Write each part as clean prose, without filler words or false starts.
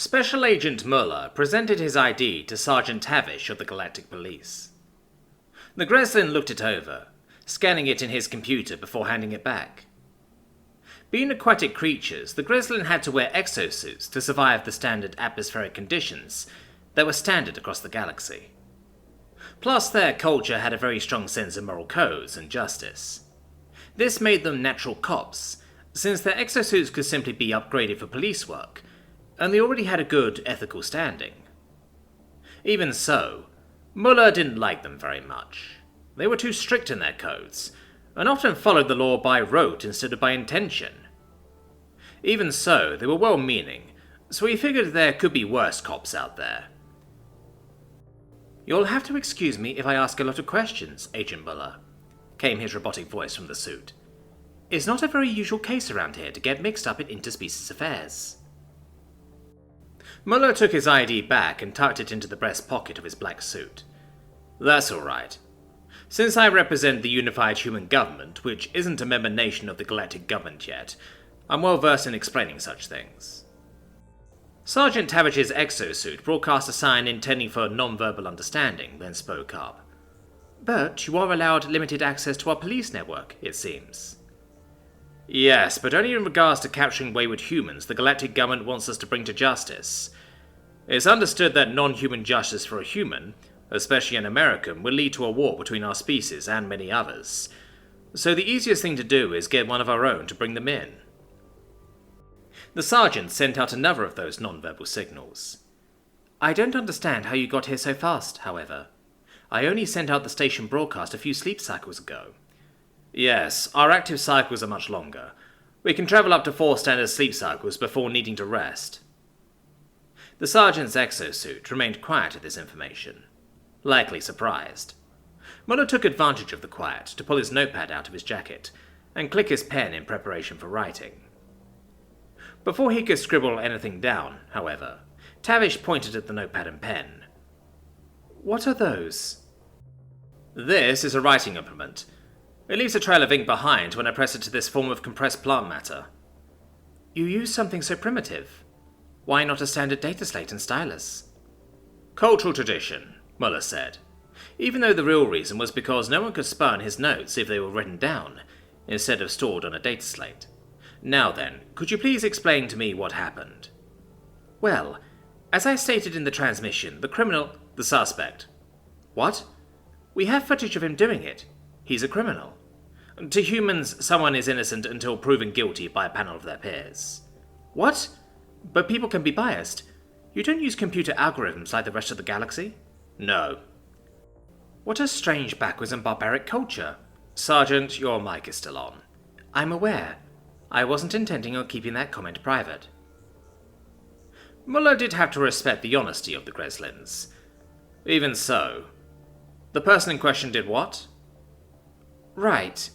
Special Agent Muller presented his ID to Sergeant Tavish of the Galactic Police. The Greslin looked it over, scanning it in his computer before handing it back. Being aquatic creatures, the Greslin had to wear exosuits to survive the standard atmospheric conditions that were standard across the galaxy. Plus, their culture had a very strong sense of moral codes and justice. This made them natural cops, since their exosuits could simply be upgraded for police work, and they already had a good ethical standing. Even so, Muller didn't like them very much. They were too strict in their codes, and often followed the law by rote instead of by intention. Even so, they were well-meaning, so he figured there could be worse cops out there. "You'll have to excuse me if I ask a lot of questions, Agent Muller," came his robotic voice from the suit. "It's not a very usual case around here to get mixed up in interspecies affairs." Muller took his ID back and tucked it into the breast pocket of his black suit. "That's all right. Since I represent the unified human government, which isn't a member nation of the galactic government yet, I'm well versed in explaining such things." Sergeant Tavish's exosuit broadcast a sign intending for non-verbal understanding, then spoke up. "But you are allowed limited access to our police network, it seems." "Yes, but only in regards to capturing wayward humans the galactic government wants us to bring to justice. It's understood that non-human justice for a human, especially an American, will lead to a war between our species and many others. So the easiest thing to do is get one of our own to bring them in." The sergeant sent out another of those non-verbal signals. "I don't understand how you got here so fast, however. I only sent out the station broadcast a few sleep cycles ago." "Yes, our active cycles are much longer. We can travel up to 4 standard sleep cycles before needing to rest." The sergeant's exosuit remained quiet at this information, likely surprised. Muller took advantage of the quiet to pull his notepad out of his jacket and click his pen in preparation for writing. Before he could scribble anything down, however, Tavish pointed at the notepad and pen. "What are those?" "This is a writing implement. It leaves a trail of ink behind when I press it to this form of compressed plant matter." "You use something so primitive. Why not a standard data slate and stylus?" "Cultural tradition," Muller said, even though the real reason was because no one could spurn his notes if they were written down, instead of stored on a data slate. "Now then, could you please explain to me what happened?" "Well, as I stated in the transmission, the suspect." "What? We have footage of him doing it. He's a criminal. To humans, someone is innocent until proven guilty by a panel of their peers." "What? But people can be biased. You don't use computer algorithms like the rest of the galaxy?" "No." "What a strange, backwards and barbaric culture." "Sergeant, your mic is still on." "I'm aware. I wasn't intending on keeping that comment private." Muller did have to respect the honesty of the Greslins. Even so, the person in question did what? "Right.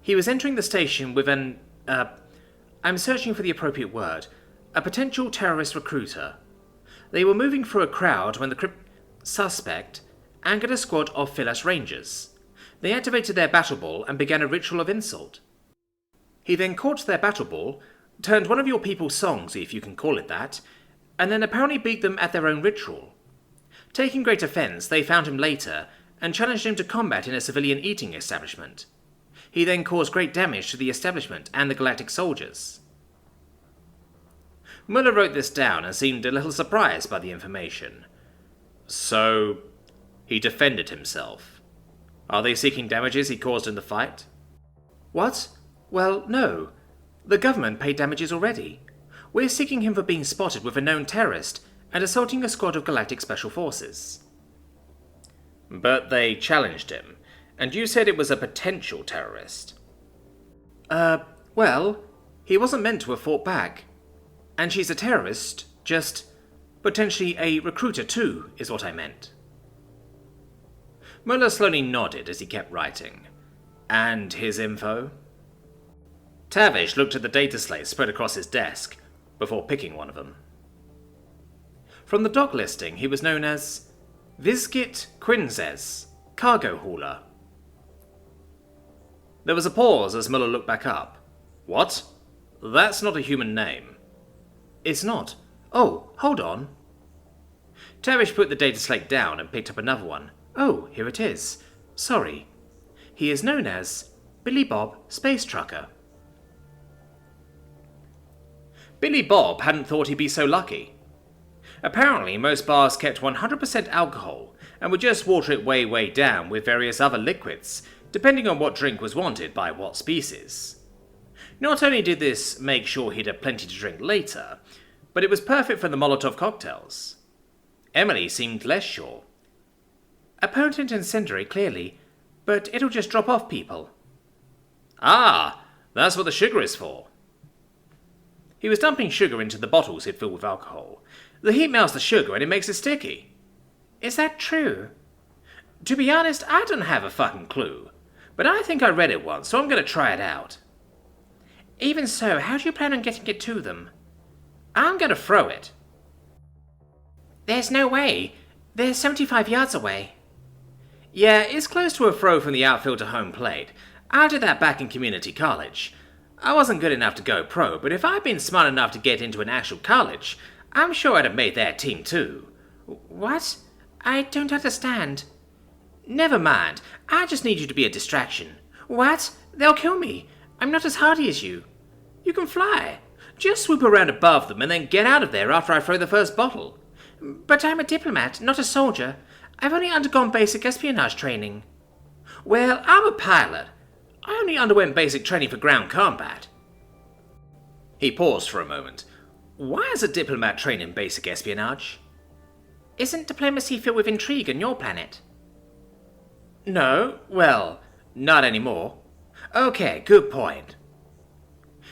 He was entering the station with I'm searching for the appropriate word. A potential terrorist recruiter. They were moving through a crowd when the suspect angered a squad of Philas Rangers. They activated their battle ball and began a ritual of insult. He then caught their battle ball, turned one of your people's songs, if you can call it that, and then apparently beat them at their own ritual. Taking great offence, they found him later and challenged him to combat in a civilian eating establishment. He then caused great damage to the establishment and the galactic soldiers." Muller wrote this down and seemed a little surprised by the information. "So, he defended himself. Are they seeking damages he caused in the fight?" "What? Well, no. The government paid damages already. We're seeking him for being spotted with a known terrorist and assaulting a squad of galactic special forces." "But they challenged him, and you said it was a potential terrorist." Well, he wasn't meant to have fought back. And she's a terrorist, just potentially a recruiter too, is what I meant." Muller slowly nodded as he kept writing. "And his info?" Tavish looked at the data slate spread across his desk, before picking one of them. From the doc listing, he was known as Vizgit Quinzes, cargo hauler. There was a pause as Muller looked back up. "What? That's not a human name." "It's not. Oh, hold on. Teresh put the data slate down and picked up another one. Oh, here it is. Sorry. He is known as Billy Bob Space Trucker. Billy Bob hadn't thought he'd be so lucky. Apparently, most bars kept 100% alcohol and would just water it way down with various other liquids, depending on what drink was wanted by what species. Not only did this make sure he'd have plenty to drink later, but it was perfect for the Molotov cocktails. Emily seemed less sure. A potent incendiary, clearly, but it'll just drop off people. Ah, that's what the sugar is for. He was dumping sugar into the bottles he'd filled with alcohol. The heat melts the sugar and it makes it sticky. Is that true? To be honest, I don't have a fucking clue, but I think I read it once, so I'm going to try it out. Even so, how do you plan on getting it to them? I'm going to throw it. There's no way. They're 75 yards away. Yeah, it's close to a throw from the outfield to home plate. I did that back in community college. I wasn't good enough to go pro, but if I'd been smart enough to get into an actual college, I'm sure I'd have made their team too. What? I don't understand. Never mind. I just need you to be a distraction. What? They'll kill me. I'm not as hardy as you. You can fly. Just swoop around above them and then get out of there after I throw the first bottle. But I'm a diplomat, not a soldier. I've only undergone basic espionage training. Well, I'm a pilot. I only underwent basic training for ground combat. He paused for a moment. Why is a diplomat trained in basic espionage? Isn't diplomacy filled with intrigue on your planet? No, well, not anymore. Okay, good point.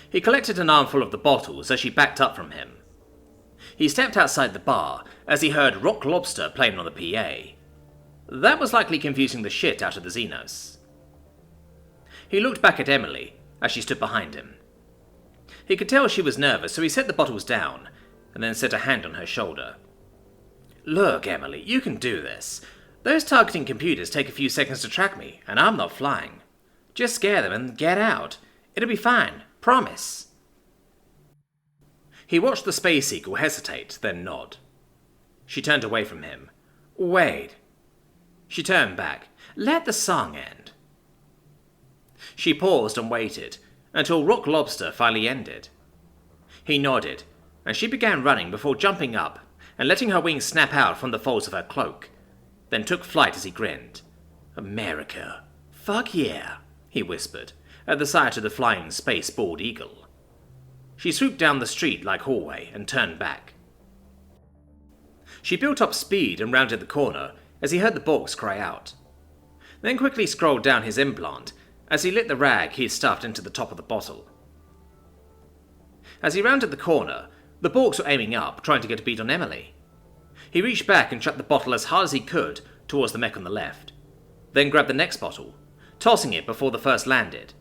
He collected an armful of the bottles as she backed up from him. He stepped outside the bar as he heard Rock Lobster playing on the PA. That was likely confusing the shit out of the Xenos. He looked back at Emily as she stood behind him. He could tell she was nervous, so he set the bottles down and then set a hand on her shoulder. Look, Emily, you can do this. Those targeting computers take a few seconds to track me, and I'm not flying. Just scare them and get out. It'll be fine. Promise. He watched the Space Eagle hesitate, then nod. She turned away from him. Wait. She turned back. Let the song end. She paused and waited until Rock Lobster finally ended. He nodded, and she began running before jumping up and letting her wings snap out from the folds of her cloak, then took flight as he grinned. America. Fuck yeah, he whispered, at the sight of the flying space bald eagle. She swooped down the street like hallway and turned back. She built up speed and rounded the corner as he heard the Borks cry out, then quickly scrolled down his implant as he lit the rag he had stuffed into the top of the bottle. As he rounded the corner, the Borks were aiming up, trying to get a bead on Emily. He reached back and chucked the bottle as hard as he could towards the mech on the left, then grabbed the next bottle, tossing it before the first landed.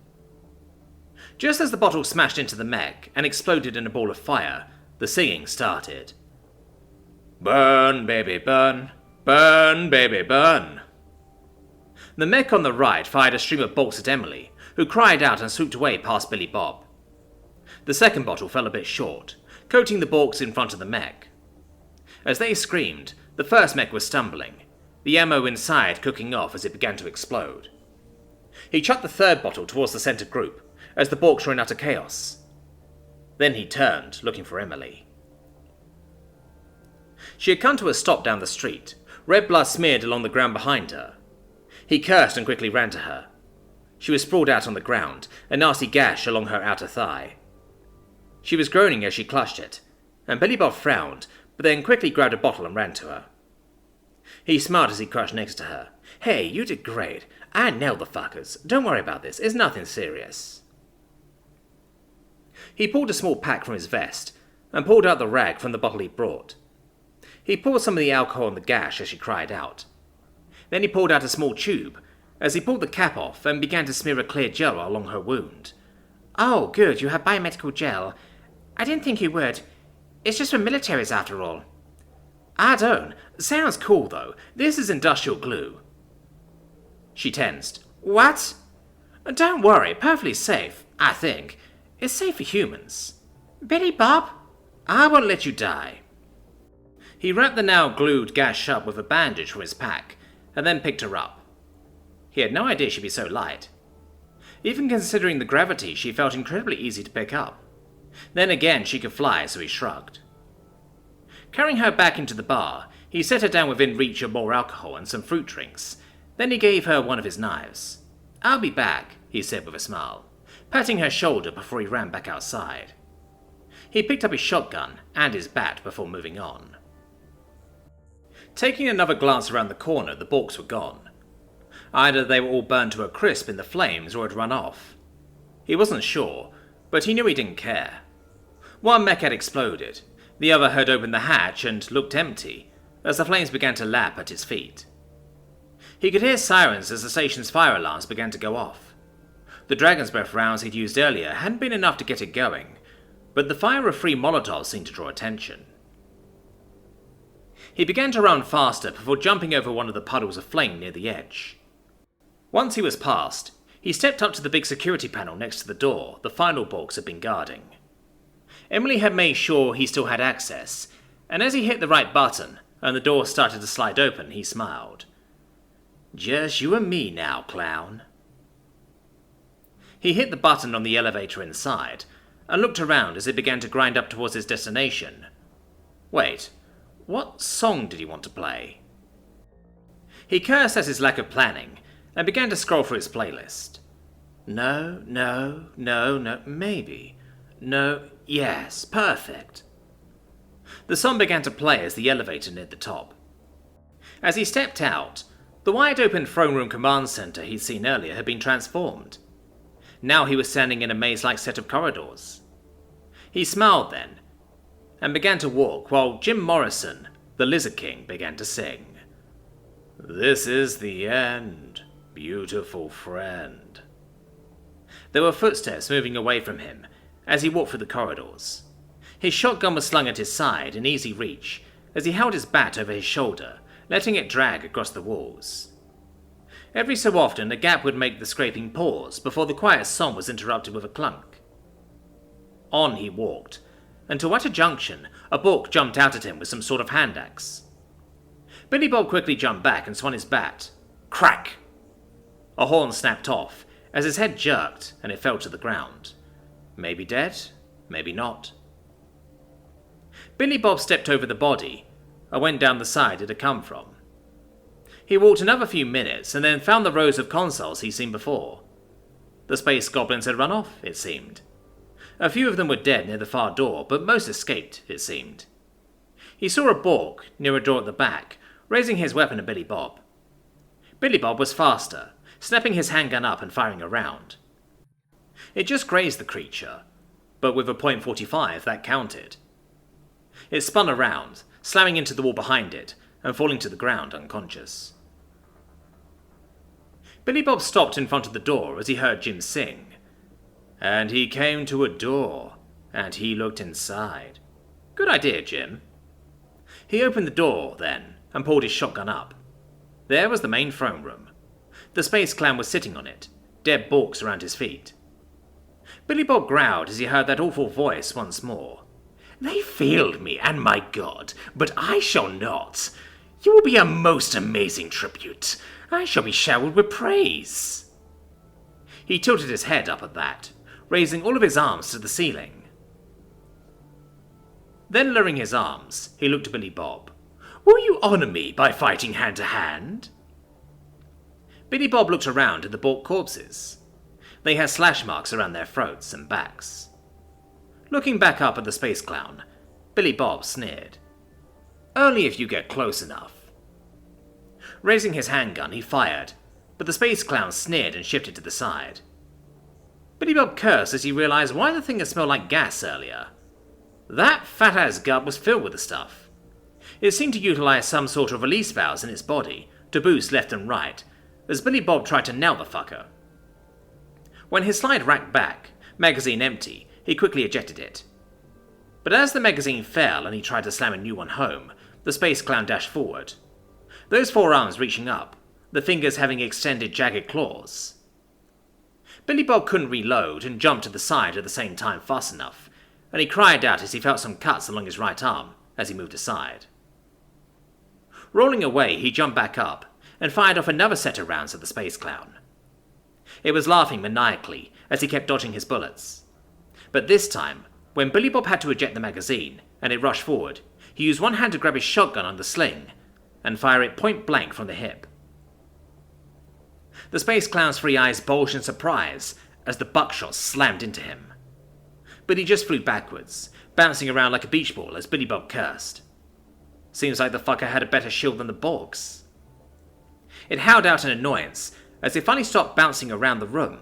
Just as the bottle smashed into the mech and exploded in a ball of fire, the singing started. Burn, baby, burn. Burn, baby, burn. The mech on the right fired a stream of bolts at Emily, who cried out and swooped away past Billy Bob. The second bottle fell a bit short, coating the Borks in front of the mech. As they screamed, the first mech was stumbling, the ammo inside cooking off as it began to explode. He chucked the third bottle towards the centre group, as the Borks were in utter chaos. Then he turned, looking for Emily. She had come to a stop down the street, red blood smeared along the ground behind her. He cursed and quickly ran to her. She was sprawled out on the ground, a nasty gash along her outer thigh. She was groaning as she clutched it, and Billy Bob frowned, but then quickly grabbed a bottle and ran to her. He smiled as he crouched next to her. Hey, you did great. I nailed the fuckers. Don't worry about this. It's nothing serious. He pulled a small pack from his vest and pulled out the rag from the bottle he brought. He poured some of the alcohol on the gash as she cried out. Then he pulled out a small tube as he pulled the cap off and began to smear a clear gel along her wound. Oh, good, you have biomedical gel. I didn't think you would. It's just for militaries after all. I don't. Sounds cool though. This is industrial glue. She tensed. What? Don't worry, perfectly safe, I think. It's safe for humans. Billy Bob? I won't let you die. He wrapped the now glued gash shut with a bandage from his pack, and then picked her up. He had no idea she'd be so light. Even considering the gravity, she felt incredibly easy to pick up. Then again, she could fly, so he shrugged. Carrying her back into the bar, he set her down within reach of more alcohol and some fruit drinks. Then he gave her one of his knives. "I'll be back," he said with a smile, patting her shoulder before he ran back outside. He picked up his shotgun and his bat before moving on. Taking another glance around the corner, the Borks were gone. Either they were all burned to a crisp in the flames or had run off. He wasn't sure, but he knew he didn't care. One mech had exploded, the other had opened the hatch and looked empty, as the flames began to lap at his feet. He could hear sirens as the station's fire alarms began to go off. The Dragon's Breath rounds he'd used earlier hadn't been enough to get it going, but the fire of 3 Molotovs seemed to draw attention. He began to run faster before jumping over one of the puddles of flame near the edge. Once he was past, he stepped up to the big security panel next to the door the final Borks had been guarding. Emily had made sure he still had access, and as he hit the right button and the door started to slide open, he smiled. "Just you and me now, clown." He hit the button on the elevator inside, and looked around as it began to grind up towards his destination. Wait, what song did he want to play? He cursed at his lack of planning, and began to scroll through his playlist. No, maybe. No, yes, perfect. The song began to play as the elevator neared the top. As he stepped out, the wide-open throne room command center he'd seen earlier had been transformed. Now he was standing in a maze-like set of corridors. He smiled then, and began to walk while Jim Morrison, the Lizard King, began to sing. "This is the end, beautiful friend." There were footsteps moving away from him as he walked through the corridors. His shotgun was slung at his side in easy reach as he held his bat over his shoulder, letting it drag across the walls. Every so often a gap would make the scraping pause before the quiet song was interrupted with a clunk. On he walked, until at a junction a Bork jumped out at him with some sort of hand axe. Billy Bob quickly jumped back and swung his bat. Crack! A horn snapped off as his head jerked and it fell to the ground. Maybe dead, maybe not. Billy Bob stepped over the body and went down the side it had come from. He walked another few minutes and then found the rows of consoles he'd seen before. The space goblins had run off, it seemed. A few of them were dead near the far door, but most escaped, it seemed. He saw a Bork near a door at the back, raising his weapon at Billy Bob. Billy Bob was faster, snapping his handgun up and firing a round. It just grazed the creature, but with a .45 that counted. It spun around, slamming into the wall behind it, and falling to the ground unconscious. Billy Bob stopped in front of the door as he heard Jim sing. And he came to a door, and he looked inside. Good idea, Jim. He opened the door, then, and pulled his shotgun up. There was the main throne room. The Space Clan was sitting on it, dead Borks around his feet. Billy Bob growled as he heard that awful voice once more. "They failed me and my god, but I shall not. You will be a most amazing tribute. I shall be showered with praise." He tilted his head up at that, raising all of his arms to the ceiling. Then lowering his arms, he looked at Billy Bob. "Will you honour me by fighting hand to hand?" Billy Bob looked around at the Bork corpses. They had slash marks around their throats and backs. Looking back up at the space clown, Billy Bob sneered. "Only if you get close enough." Raising his handgun, he fired, but the space clown sneered and shifted to the side. Billy Bob cursed as he realized why the thing had smelled like gas earlier. That fat-ass gut was filled with the stuff. It seemed to utilize some sort of release valves in its body to boost left and right, as Billy Bob tried to nail the fucker. When his slide racked back, magazine empty, he quickly ejected it. But as the magazine fell and he tried to slam a new one home, the space clown dashed forward. Those forearms reaching up, the fingers having extended jagged claws. Billy Bob couldn't reload and jump to the side at the same time fast enough, and he cried out as he felt some cuts along his right arm as he moved aside. Rolling away, he jumped back up and fired off another set of rounds at the space clown. It was laughing maniacally as he kept dodging his bullets. But this time, when Billy Bob had to eject the magazine and it rushed forward, he used one hand to grab his shotgun on the sling and fire it point blank from the hip. The space clown's 3 eyes bulged in surprise as the buckshot slammed into him. But he just flew backwards, bouncing around like a beach ball as Billy Bob cursed. Seems like the fucker had a better shield than the Borgs. It howled out in annoyance as it finally stopped bouncing around the room.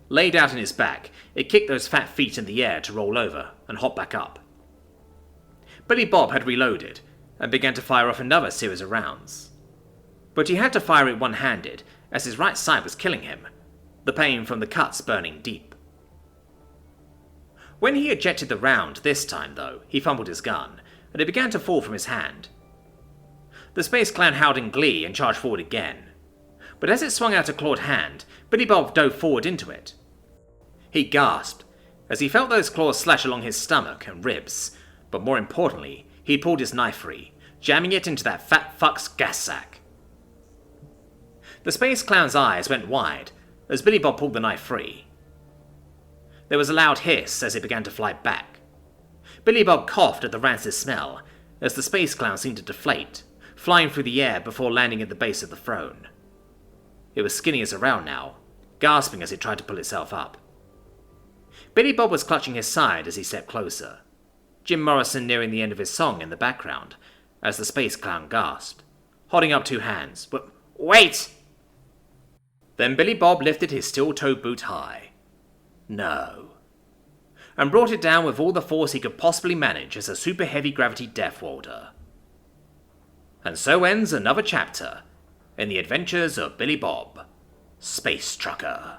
Laid out on his back, it kicked those fat feet in the air to roll over and hop back up. Billy Bob had reloaded and began to fire off another series of rounds. But he had to fire it one-handed as his right side was killing him, the pain from the cuts burning deep. When he ejected the round this time, though, he fumbled his gun, and it began to fall from his hand. The space clown howled in glee and charged forward again. But as it swung out a clawed hand, Billy Bob dove forward into it. He gasped as he felt those claws slash along his stomach and ribs, but more importantly, he pulled his knife free, jamming it into that fat fuck's gas sack. The space clown's eyes went wide as Billy Bob pulled the knife free. There was a loud hiss as it began to fly back. Billy Bob coughed at the rancid smell as the space clown seemed to deflate, flying through the air before landing at the base of the throne. It was skinny as a rail now, gasping as it tried to pull itself up. Billy Bob was clutching his side as he stepped closer, Jim Morrison nearing the end of his song in the background as the space clown gasped, holding up 2 hands. "Wait!" Then Billy Bob lifted his steel-toed boot high. No. And brought it down with all the force he could possibly manage as a super heavy gravity death welder. And so ends another chapter in the adventures of Billy Bob, Space Trucker.